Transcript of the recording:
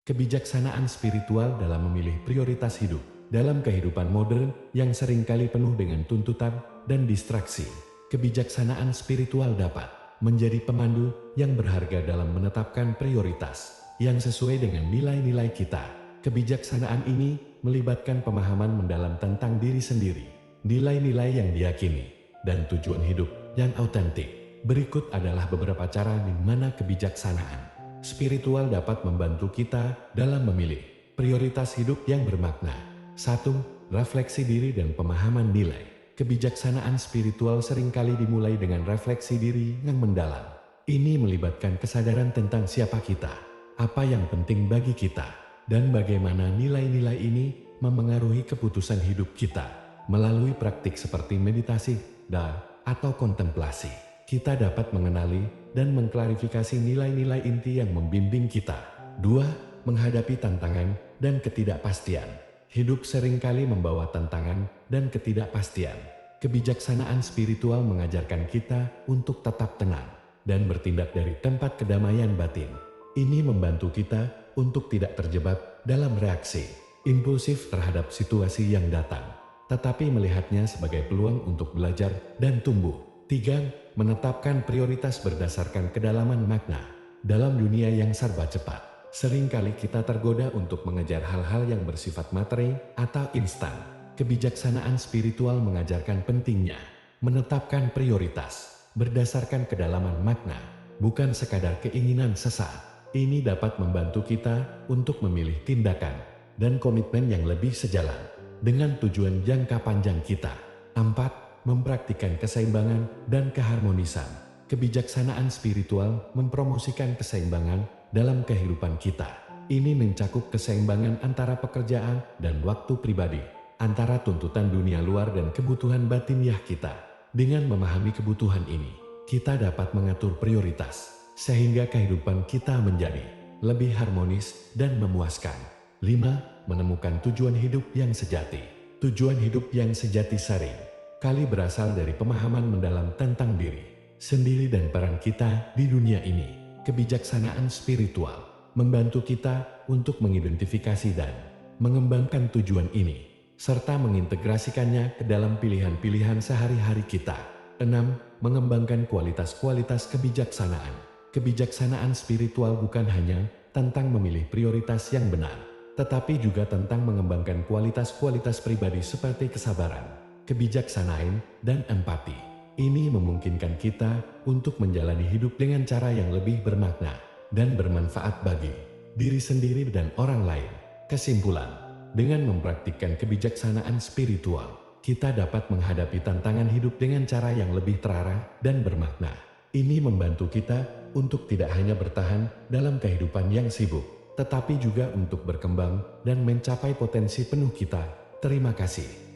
Kebijaksanaan spiritual dalam memilih prioritas hidup. Dalam kehidupan modern yang seringkali penuh dengan tuntutan dan distraksi, kebijaksanaan spiritual dapat menjadi pemandu yang berharga dalam menetapkan prioritas yang sesuai dengan nilai-nilai kita. Kebijaksanaan ini melibatkan pemahaman mendalam tentang diri sendiri, nilai-nilai yang diyakini, dan tujuan hidup yang autentik. Berikut adalah beberapa cara di mana kebijaksanaan spiritual dapat membantu kita dalam memilih prioritas hidup yang bermakna. 1. Refleksi diri dan pemahaman nilai. Kebijaksanaan spiritual seringkali dimulai dengan refleksi diri yang mendalam. Ini melibatkan kesadaran tentang siapa kita, apa yang penting bagi kita, dan bagaimana nilai-nilai ini memengaruhi keputusan hidup kita. Melalui praktik seperti meditasi, atau kontemplasi, kita dapat mengenali dan mengklarifikasi nilai-nilai inti yang membimbing kita. 2. Menghadapi tantangan dan ketidakpastian. Hidup seringkali membawa tantangan dan ketidakpastian. Kebijaksanaan spiritual mengajarkan kita untuk tetap tenang dan bertindak dari tempat kedamaian batin. Ini membantu kita untuk tidak terjebak dalam reaksi impulsif terhadap situasi yang datang, tetapi melihatnya sebagai peluang untuk belajar dan tumbuh. 3. Menetapkan prioritas berdasarkan kedalaman makna. Dalam dunia yang serba cepat, seringkali kita tergoda untuk mengejar hal-hal yang bersifat materi atau instan. Kebijaksanaan spiritual mengajarkan pentingnya menetapkan prioritas berdasarkan kedalaman makna, bukan sekadar keinginan sesaat. Ini dapat membantu kita untuk memilih tindakan dan komitmen yang lebih sejalan dengan tujuan jangka panjang kita. 4. Mempraktikkan keseimbangan dan keharmonisan. Kebijaksanaan spiritual mempromosikan keseimbangan dalam kehidupan kita. Ini mencakup keseimbangan antara pekerjaan dan waktu pribadi, antara tuntutan dunia luar dan kebutuhan batiniah kita. Dengan memahami kebutuhan ini, kita dapat mengatur prioritas, sehingga kehidupan kita menjadi lebih harmonis dan memuaskan. 5. Menemukan tujuan hidup yang sejati. Tujuan hidup yang sejati sering kali berasal dari pemahaman mendalam tentang diri sendiri dan peran kita di dunia ini. Kebijaksanaan spiritual membantu kita untuk mengidentifikasi dan mengembangkan tujuan ini, serta mengintegrasikannya ke dalam pilihan-pilihan sehari-hari kita. 6. Mengembangkan kualitas-kualitas kebijaksanaan. Kebijaksanaan spiritual bukan hanya tentang memilih prioritas yang benar, tetapi juga tentang mengembangkan kualitas-kualitas pribadi seperti kesabaran, kebijaksanaan, dan empati. Ini memungkinkan kita untuk menjalani hidup dengan cara yang lebih bermakna dan bermanfaat bagi diri sendiri dan orang lain. Kesimpulan, dengan mempraktikkan kebijaksanaan spiritual, kita dapat menghadapi tantangan hidup dengan cara yang lebih terarah dan bermakna. Ini membantu kita untuk tidak hanya bertahan dalam kehidupan yang sibuk, tetapi juga untuk berkembang dan mencapai potensi penuh kita. Terima kasih.